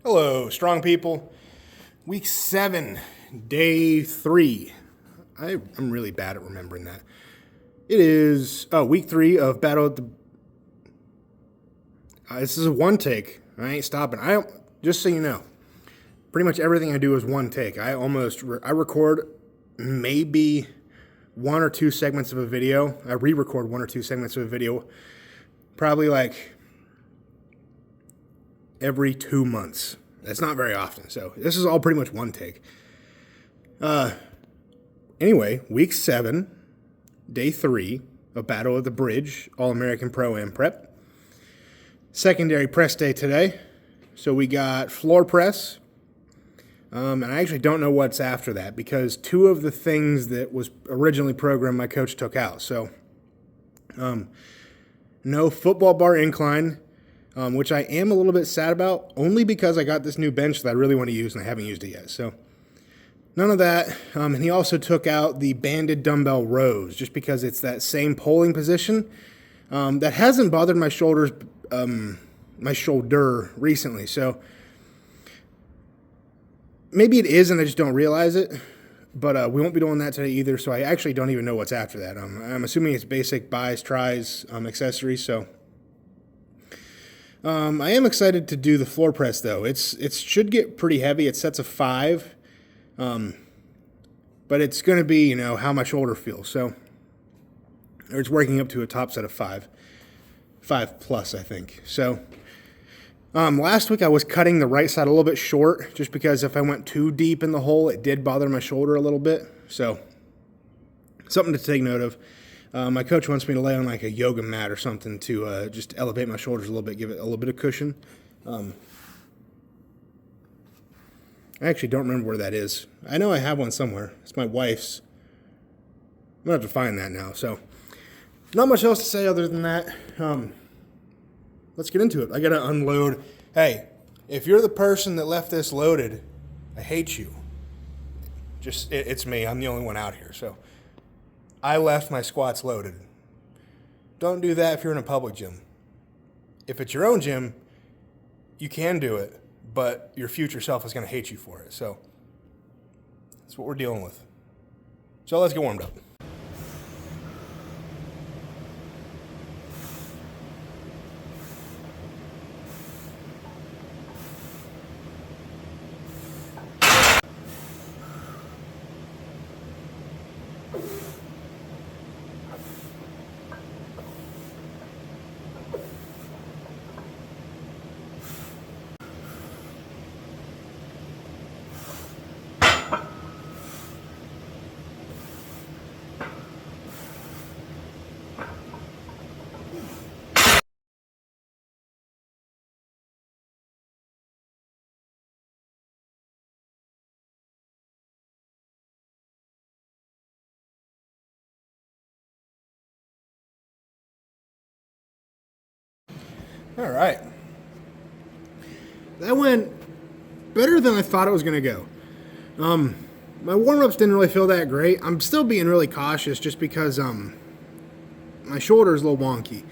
Hello, strong people. Week 7, day 3. I'm really bad at remembering that. It is week 3 of Battle at the. This is a one take. I ain't stopping. Just so you know, pretty much everything I do is one take. I record maybe one or two segments of a video. I re-record one or two segments of a video, probably like every 2 months. That's not very often. So this is all pretty much one take. Anyway, week 7, day 3 of Battle of the Bridge, All-American Pro-Am Prep. Secondary press day today. So we got floor press. And I actually don't know what's after that because 2 of the things that was originally programmed my coach took out. So no football bar incline, which I am a little bit sad about, only because I got this new bench that I really want to use and I haven't used it yet. So none of that. And he also took out the banded dumbbell rows just because it's that same pulling position that hasn't bothered my shoulders, my shoulder recently. So maybe it is and I just don't realize it. But we won't be doing that today either, so I actually don't even know what's after that. I'm assuming it's basic buys, tries, accessories. So I am excited to do the floor press though. It should get pretty heavy. It sets a 5, but it's going to be how my shoulder feels. So it's working up to a top set of 5 plus I think. So last week I was cutting the right side a little bit short just because if I went too deep in the hole, it did bother my shoulder a little bit. So something to take note of. My coach wants me to lay on like a yoga mat or something to just elevate my shoulders a little bit, give it a little bit of cushion. I actually don't remember where that is. I know I have one somewhere. It's my wife's. I'm going to have to find that now. So not much else to say other than that. Let's get into it. I got to unload. Hey, if you're the person that left this loaded, I hate you. It's me. I'm the only one out here. So I left my squats loaded. Don't do that if you're in a public gym. If it's your own gym, you can do it, but your future self is going to hate you for it. So that's what we're dealing with. So let's get warmed up. All right. That went better than I thought it was going to go. My warm-ups didn't really feel that great. I'm still being really cautious just because my shoulder is a little wonky.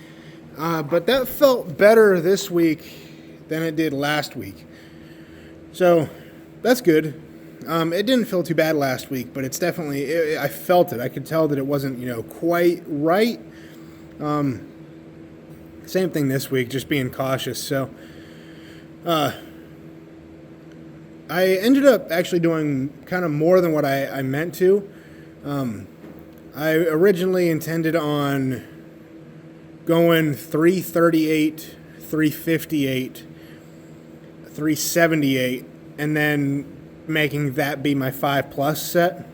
But that felt better this week than it did last week. So that's good. It didn't feel too bad last week, but it's definitely, I felt it. I could tell that it wasn't, quite right. Same thing this week, just being cautious. So I ended up actually doing kind of more than what I meant to. I originally intended on going 338, 358, 378, and then making that be my 5+ set.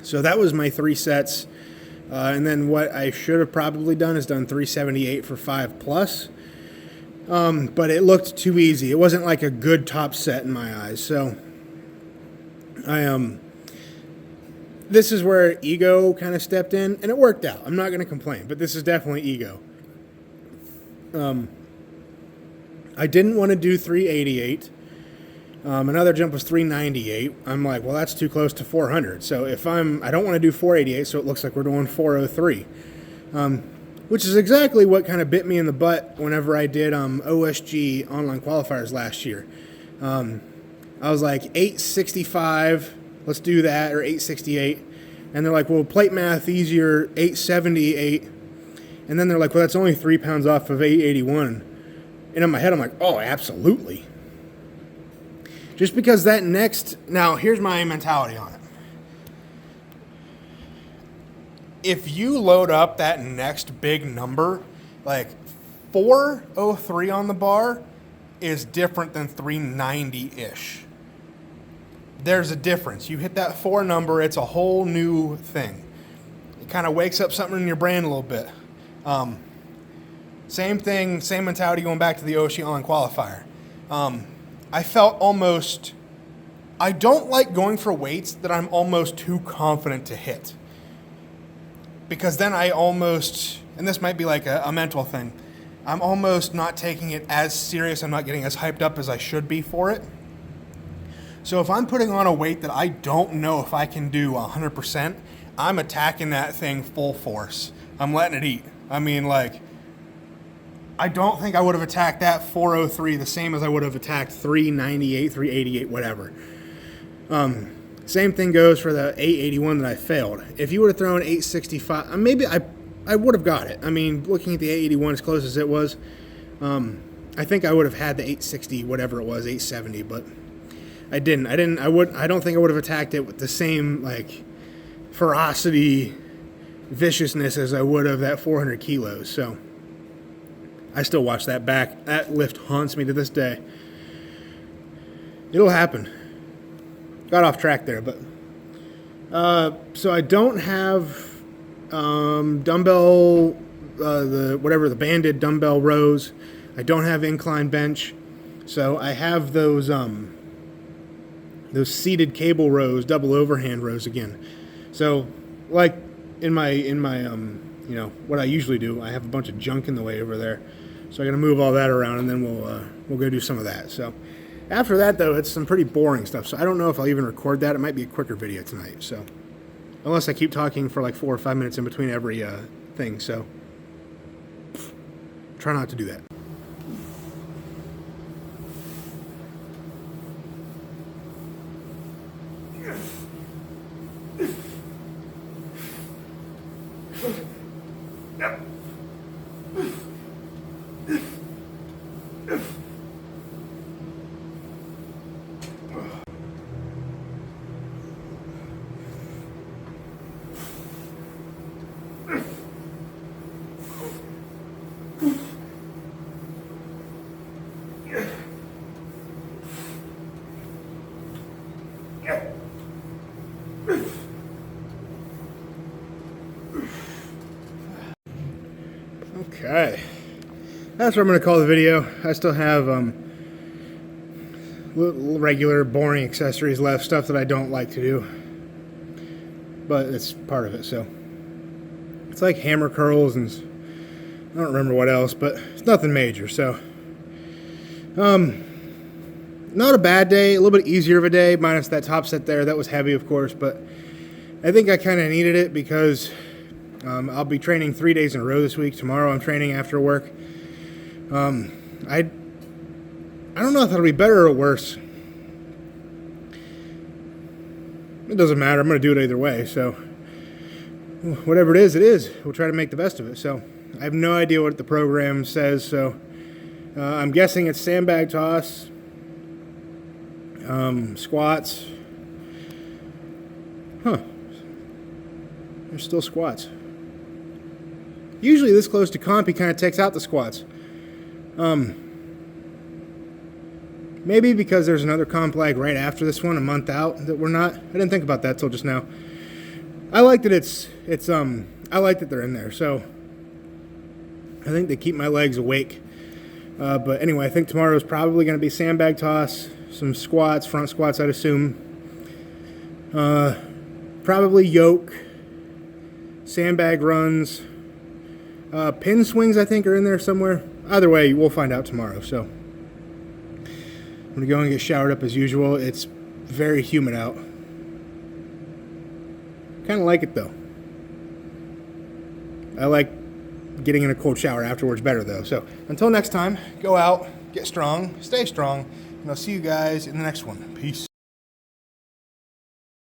So that was my 3 sets. And then what I should have probably done is done 378 for 5+. But it looked too easy. It wasn't like a good top set in my eyes. So this is where ego kind of stepped in, and it worked out. I'm not going to complain, but this is definitely ego. I didn't want to do 388. Another jump was 398. I'm like, well, that's too close to 400. So I don't want to do 488, so it looks like we're doing 403. which is exactly what kind of bit me in the butt whenever I did OSG online qualifiers last year. I was like 865, let's do that, or 868. And they're like, well, plate math easier, 878. And then they're like, well, that's only 3 pounds off of 881. And in my head, I'm like, oh, absolutely. Just because that next, now here's my mentality on it. If you load up that next big number, like 403 on the bar is different than 390-ish. There's a difference. You hit that 4 number, it's a whole new thing. It kind of wakes up something in your brain a little bit. Same thing, same mentality going back to the Ocean qualifier. I felt almost, I don't like going for weights that I'm almost too confident to hit. Because then I almost, and this might be like a mental thing, I'm almost not taking it as serious, I'm not getting as hyped up as I should be for it. So if I'm putting on a weight that I don't know if I can do 100%, I'm attacking that thing full force. I'm letting it eat. I mean, like, I don't think I would have attacked that 403 the same as I would have attacked 398, 388, whatever. Same thing goes for the 881 that I failed. If you would have thrown 865, maybe I would have got it. I mean, looking at the 881 as close as it was, I think I would have had the 860, whatever it was, 870, but I didn't. I don't think I would have attacked it with the same, like, ferocity, viciousness as I would have that 400 kilos. So I still watch that back. That lift haunts me to this day. It'll happen. Got off track there, but so I don't have dumbbell, the banded dumbbell rows. I don't have incline bench, so I have those seated cable rows, double overhand rows again. So, like in my what I usually do, I have a bunch of junk in the way over there, so I got to move all that around, and then we'll go do some of that. So. After that, though, it's some pretty boring stuff, so I don't know if I'll even record that. It might be a quicker video tonight, so unless I keep talking for like 4 or 5 minutes in between every thing, so try not to do that. Okay, that's what I'm going to call the video. I still have regular boring accessories left, stuff that I don't like to do, but it's part of it. So it's like hammer curls and I don't remember what else, but it's nothing major. So not a bad day, a little bit easier of a day, minus that top set there. That was heavy, of course, but I think I kind of needed it because I'll be training 3 days in a row this week. Tomorrow I'm training after work. I don't know if that'll be better or worse. It doesn't matter. I'm going to do it either way. So whatever it is, it is. We'll try to make the best of it. So I have no idea what the program says. So I'm guessing it's sandbag toss, squats. There's still squats. Usually this close to comp, he kind of takes out the squats. Maybe because there's another comp lag right after this one, a month out, that we're not. I didn't think about that till just now. I like that I like that they're in there. So I think they keep my legs awake. But anyway, I think tomorrow is probably going to be sandbag toss, some squats, front squats, I'd assume. Probably yoke, sandbag runs. Pin swings, I think, are in there somewhere. Either way, we'll find out tomorrow. So I'm going to go and get showered up as usual. It's very humid out. Kind of like it, though. I like getting in a cold shower afterwards better, though. So until next time, go out, get strong, stay strong, and I'll see you guys in the next one. Peace.